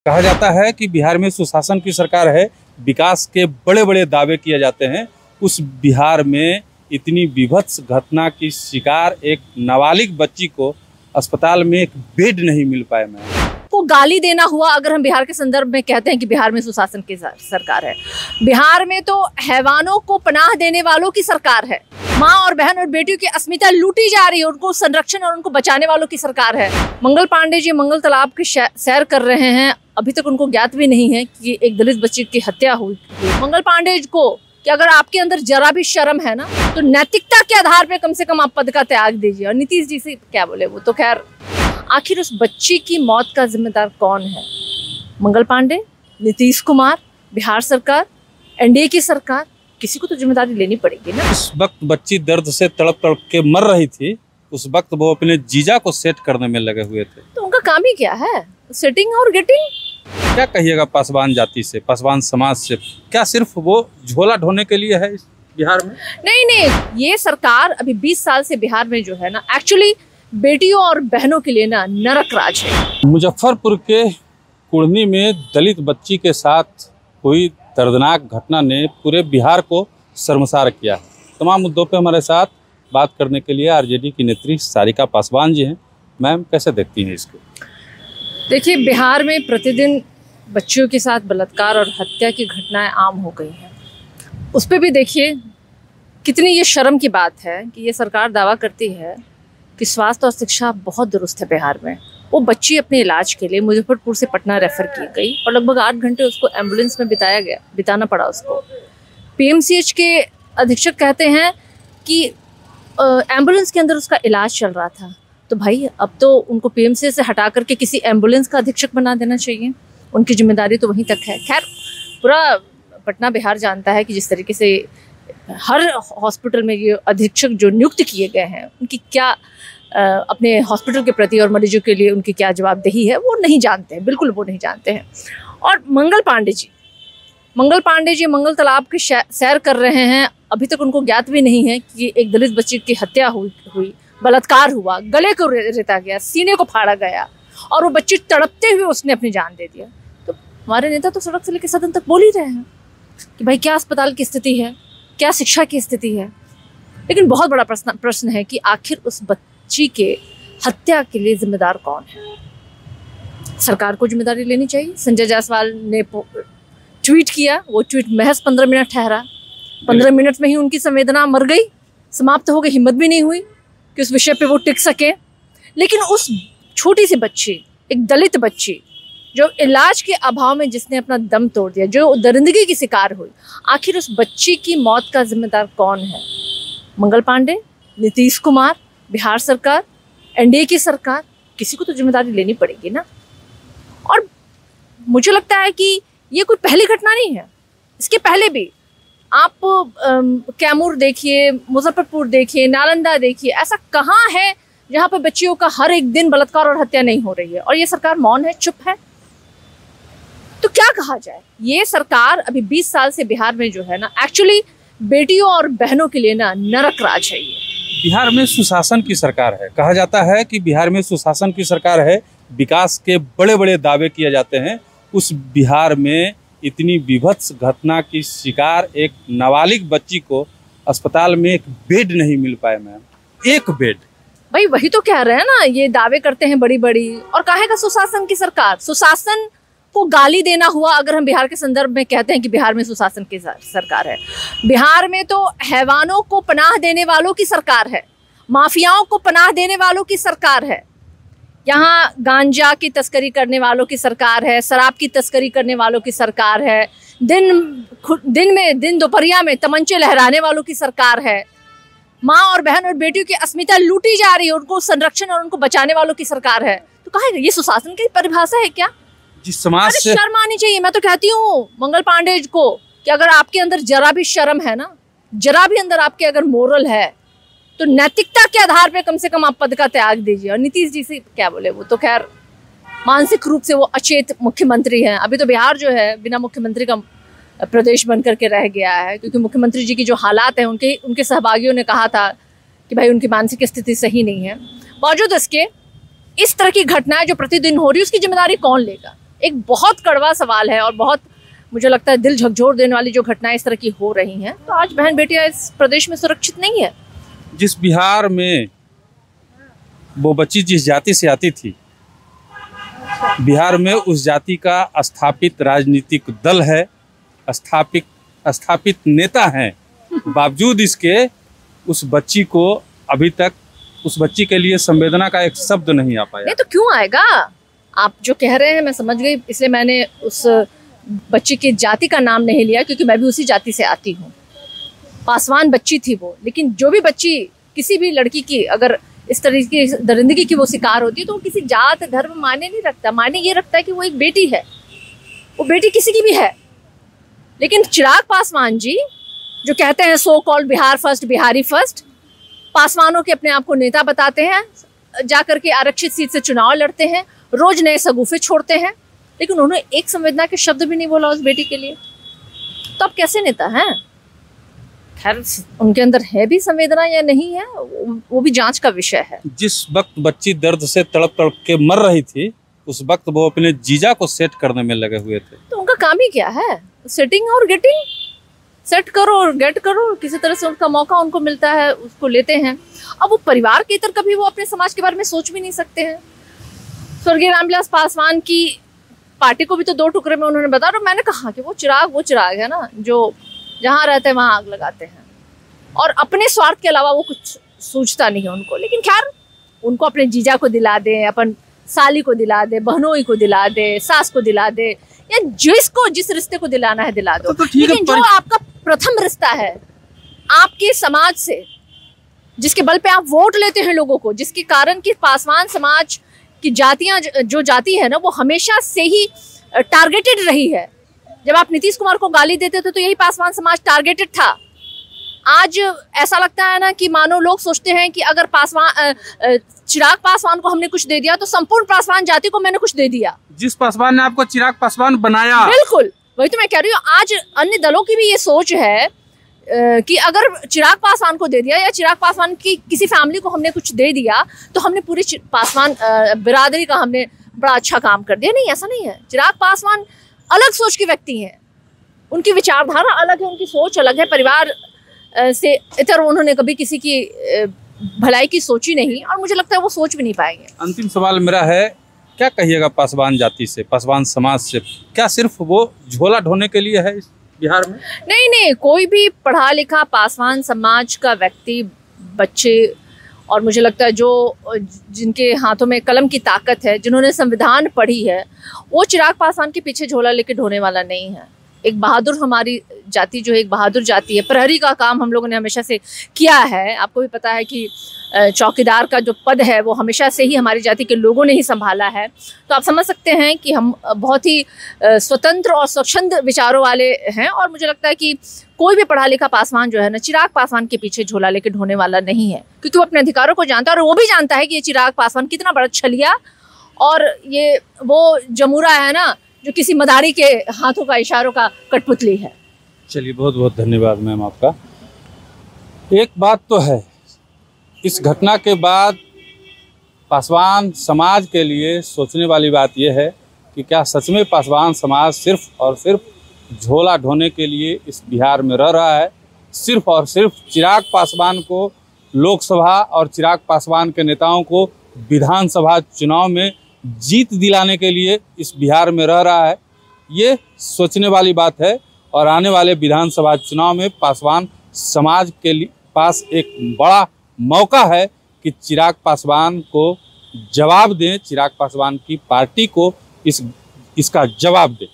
कहा जाता है कि बिहार में सुशासन की सरकार है, विकास के बड़े बड़े दावे किए जाते हैं। उस बिहार में इतनी विभत्स घटना की शिकार एक नाबालिग बच्ची को अस्पताल में एक बेड नहीं मिल पाए। मैम को गाली देना हुआ अगर हम बिहार के संदर्भ में कहते हैं कि बिहार में सुशासन की सरकार है। बिहार में तो हैवानों को पनाह देने वालों की सरकार है। माँ और बहन और बेटियों की अस्मिता लूटी जा रही है, उनको संरक्षण और उनको बचाने वालों की सरकार है। मंगल पांडे जी मंगल तालाब की सैर कर रहे हैं। अभी तक उनको ज्ञात भी नहीं है कि एक दलित बच्ची की हत्या हुई। मंगल पांडे को कि अगर आपके अंदर जरा भी शर्म है ना, तो नैतिकता के आधार पे कम से कम आप पद का त्याग दीजिए। और नीतीश जी से क्या बोले, वो तो खैर, आखिर उस बच्ची की मौत का जिम्मेदार कौन है? मंगल पांडे, नीतीश कुमार, बिहार सरकार, एनडीए की सरकार? किसी को तो जिम्मेदारी लेनी पड़ेगी ना। उस वक्त बच्ची दर्द से तड़प तड़प के मर रही थी। उस वक्त वो अपने जीजा को सेट करने में लगे हुए थे। तो उनका काम ही क्या है? सेटिंग और गेटिंग। क्या कहिएगा पासवान जाति से, पासवान समाज से? क्या सिर्फ वो झोला ढोने के लिए है इस बिहार में? नहीं, ये सरकार अभी 20 साल से बिहार में जो है ना, एक्चुअली बेटियों और बहनों के लिए ना नरक राज है। मुजफ्फरपुर के कुढ़नी में दलित बच्ची के साथ हुई दर्दनाक घटना ने पूरे बिहार को शर्मसार किया। तमाम मुद्दों पे हमारे साथ बात करने के लिए आरजेडी की नेत्री सारिका पासवान जी हैं। मैम, कैसे देखती हैं इसको? देखिए, बिहार में प्रतिदिन बच्चियों के साथ बलात्कार और हत्या की घटनाएं आम हो गई हैं। उस पर भी देखिए कितनी ये शर्म की बात है कि ये सरकार दावा करती है कि स्वास्थ्य और शिक्षा बहुत दुरुस्त है बिहार में। वो बच्ची अपने इलाज के लिए मुजफ्फरपुर से पटना रेफर की गई और लगभग 8 घंटे उसको एम्बुलेंस में बिताना पड़ा उसको। पीएमसीएच के अधीक्षक कहते हैं कि एम्बुलेंस के अंदर उसका इलाज चल रहा था। तो भाई, अब तो उनको पीएमसीएच से हटा करके किसी एम्बुलेंस का अधीक्षक बना देना चाहिए। उनकी जिम्मेदारी तो वहीं तक है। खैर, पूरा पटना बिहार जानता है कि जिस तरीके से हर हॉस्पिटल में ये अधीक्षक जो नियुक्त किए गए हैं, उनकी क्या अपने हॉस्पिटल के प्रति और मरीजों के लिए उनकी क्या जवाबदेही है, वो नहीं जानते हैं, बिल्कुल वो नहीं जानते हैं। और मंगल पांडे जी मंगल तालाब की सैर कर रहे हैं। अभी तक उनको ज्ञात भी नहीं है कि एक दलित बच्ची की हत्या हुई, बलात्कार हुआ, गले को रेता गया, सीने को फाड़ा गया और वो बच्ची तड़पते हुए उसने अपनी जान दे दिया। तो हमारे नेता तो सड़क से लेकर सदन तक बोल ही रहे हैं कि भाई क्या अस्पताल की स्थिति है, क्या शिक्षा की स्थिति है। लेकिन बहुत बड़ा प्रश्न है कि आखिर उस बच्ची के हत्या के लिए जिम्मेदार कौन है? सरकार को जिम्मेदारी लेनी चाहिए। संजय जायसवाल ने ट्वीट किया, वो ट्वीट महज 15 मिनट ठहरा। 15 मिनट में ही उनकी संवेदना मर गई, समाप्त हो गई। हिम्मत भी नहीं हुई कि उस विषय पे वो टिक सके। लेकिन उस छोटी सी बच्ची, एक दलित बच्ची जो इलाज के अभाव में जिसने अपना दम तोड़ दिया, जो दरिंदगी की शिकार हुई, आखिर उस बच्ची की मौत का जिम्मेदार कौन है? मंगल पांडे, नीतीश कुमार, बिहार सरकार, एनडीए की सरकार? किसी को तो जिम्मेदारी लेनी पड़ेगी ना। और मुझे लगता है कि ये कोई पहली घटना नहीं है। इसके पहले भी आप कैमूर देखिए, मुजफ्फरपुर देखिए, नालंदा देखिए, ऐसा कहाँ है जहाँ पे बच्चियों का हर एक दिन बलात्कार और हत्या नहीं हो रही है और ये सरकार मौन है, चुप है? तो क्या कहा जाए। ये सरकार अभी 20 साल से बिहार में जो है ना, एक्चुअली बेटियों और बहनों के लिए ना नरक राज है। ये बिहार में सुशासन की सरकार है। कहा जाता है कि बिहार में सुशासन की सरकार है, विकास के बड़े बड़े दावे किए जाते हैं। उस बिहार में इतनी विभत्स घटना की शिकार एक नाबालिग बच्ची को अस्पताल में एक बेड नहीं मिल पाए। मैम, एक बेड। भाई वही तो कह रहे हैं ना, ये दावे करते हैं बड़ी बड़ी, और काहे का सुशासन की सरकार? सुशासन को गाली देना हुआ अगर हम बिहार के संदर्भ में कहते हैं कि बिहार में सुशासन की सरकार है। बिहार में तो हैवानों को पनाह देने वालों की सरकार है, माफियाओं को पनाह देने वालों की सरकार है। यहाँ गांजा की तस्करी करने वालों की सरकार है, शराब की तस्करी करने वालों की सरकार है, दिन दोपहरिया में तमंचे लहराने वालों की सरकार है। माँ और बहन और बेटियों की अस्मिता लूटी जा रही है, उनको संरक्षण और उनको बचाने वालों की सरकार है। तो कहा ये सुशासन की परिभाषा है क्या? जिस समाज से शर्म आनी चाहिए। मैं तो कहती हूँ मंगल पांडे को कि अगर आपके अंदर जरा भी शर्म है ना, जरा भी अंदर आपके अगर मोरल है, तो नैतिकता के आधार पे कम से कम आप पद का त्याग दीजिए। और नीतीश जी से क्या बोले, वो तो खैर मानसिक रूप से वो अचेत मुख्यमंत्री हैं। अभी तो बिहार जो है बिना मुख्यमंत्री का प्रदेश बन करके रह गया है, क्योंकि मुख्यमंत्री जी की जो हालात हैं, उनके सहभागियों ने कहा था कि भाई उनकी मानसिक स्थिति सही नहीं है। बावजूद इसके इस तरह की घटनाएं जो प्रतिदिन हो रही है, उसकी जिम्मेदारी कौन लेगा? एक बहुत कड़वा सवाल है और बहुत मुझे लगता है दिल झकझोर देने वाली जो घटनाएं इस तरह की हो रही हैं, तो आज बहन बेटियां इस प्रदेश में सुरक्षित नहीं है। जिस बिहार में वो बच्ची जिस जाति से आती थी, बिहार में उस जाति का स्थापित राजनीतिक दल है, स्थापित नेता हैं, बावजूद इसके उस बच्ची को अभी तक उस बच्ची के लिए संवेदना का एक शब्द नहीं आ पाया। नहीं तो क्यों आएगा? आप जो कह रहे हैं मैं समझ गई, इसलिए मैंने उस बच्ची की जाति का नाम नहीं लिया क्योंकि मैं भी उसी जाति से आती हूँ। पासवान बच्ची थी वो, लेकिन जो भी बच्ची किसी भी लड़की की अगर इस तरीके की दरिंदगी की वो शिकार होती है तो वो किसी जात धर्म मायने नहीं रखता। मायने ये रखता है कि वो एक बेटी है, वो बेटी किसी की भी है। लेकिन चिराग पासवान जी जो कहते हैं so called Bihar first, Bihari first, पासवानों के अपने आप को नेता बताते हैं, जाकर के आरक्षित सीट से चुनाव लड़ते हैं, रोज नए सगुफे छोड़ते हैं, लेकिन उन्होंने एक संवेदना के शब्द भी नहीं बोला उस बेटी के लिए। तो अब कैसे नेता हैं? खैर उनके अंदर है भी संवेदना या नहीं है वो भी जांच का विषय है। जिस वक्त बच्ची दर्द से तड़प तड़प के मर रही थी, उस वक्त वो अपने जीजा को सेट करने में लगे हुए थे। तो उनका काम ही क्या है? सेटिंग और गेटिंग। सेट करो और गेट करो, किसी तरह से उनका मौका उनको मिलता है, उसको लेते हैं। अब वो परिवार के इतर कभी वो अपने समाज के बारे में सोच भी नहीं सकते हैं। स्वर्गीय रामविलास पासवान की पार्टी को भी तो 2 टुकड़े में उन्होंने बताया, और मैंने कहा कि वो चिराग है ना जो जहाँ रहते हैं वहाँ आग लगाते हैं, और अपने स्वार्थ के अलावा वो कुछ सोचता नहीं है उनको। लेकिन खैर उनको अपने जीजा को दिला दे, अपन साली को दिला दे, बहनोई को दिला दे, सास को दिला दे, या जिस रिश्ते को दिलाना है दिला दो। लेकिन जो आपका प्रथम रिश्ता है आपके समाज से, जिसके बल पे आप वोट लेते हैं लोगों को, जिसके कारण कि पासवान समाज की जातियां जो जाति है ना वो हमेशा से ही टारगेटेड रही है। जब आप नीतीश कुमार को गाली देते थे तो यही पासवान समाज टारगेटेड था। आज ऐसा लगता है ना कि मानो लोग सोचते हैं कि अगर चिराग पासवान को हमने कुछ दे दिया तो संपूर्ण पासवान जाति को मैंने कुछ दे दिया। जिस पासवान ने आपको चिराग पासवान बनाया, बिल्कुल वही तो मैं कह रही हूँ। आज अन्य दलों की भी ये सोच है कि अगर चिराग पासवान को दे दिया या चिराग पासवान की किसी फैमिली को हमने कुछ दे दिया तो हमने पूरी पासवान बिरादरी का हमने बड़ा अच्छा काम कर दिया। नहीं, ऐसा नहीं है। चिराग पासवान अलग सोच के व्यक्ति हैं, उनकी विचारधारा अलग है, उनकी सोच अलग है। परिवार से इतर उन्होंने कभी किसी की भलाई की सोची नहीं, और मुझे लगता है वो सोच भी नहीं पाएंगे। अंतिम सवाल मेरा है, क्या कहिएगा पासवान जाति से, पासवान समाज से? क्या सिर्फ वो झोला ढोने के लिए है इस बिहार में? नहीं, कोई भी पढ़ा लिखा पासवान समाज का व्यक्ति, बच्चे, और मुझे लगता है जो जिनके हाथों में कलम की ताकत है, जिन्होंने संविधान पढ़ी है, वो चिराग पासवान के पीछे झोला लेके ढोने वाला नहीं है। एक बहादुर, हमारी जाति जो है एक बहादुर जाति है। प्रहरी का काम हम लोगों ने हमेशा से किया है। आपको भी पता है कि चौकीदार का जो पद है वो हमेशा से ही हमारी जाति के लोगों ने ही संभाला है। तो आप समझ सकते हैं कि हम बहुत ही स्वतंत्र और स्वच्छंद विचारों वाले हैं, और मुझे लगता है कि कोई भी पढ़ा लिखा पासवान जो है ना, चिराग पासवान के पीछे झोला लेके ढोने वाला नहीं है, क्योंकि वो अपने अधिकारों को जानता है, और वो भी जानता है कि ये चिराग पासवान कितना बड़ा छलिया और ये वो जमूरा है ना जो किसी मदारी के हाथों का इशारों का कठपुतली है। चलिए, बहुत बहुत धन्यवाद मैम आपका। एक बात तो है, इस घटना के बाद पासवान समाज के लिए सोचने वाली बात यह है कि क्या सच में पासवान समाज सिर्फ और सिर्फ झोला ढोने के लिए इस बिहार में रह रहा है? सिर्फ और सिर्फ चिराग पासवान को लोकसभा और चिराग पासवान के नेताओं को विधानसभा चुनाव में जीत दिलाने के लिए इस बिहार में रह रहा है? ये सोचने वाली बात है, और आने वाले विधानसभा चुनाव में पासवान समाज के पास एक बड़ा मौका है कि चिराग पासवान को जवाब दें, चिराग पासवान की पार्टी को इसका जवाब दें।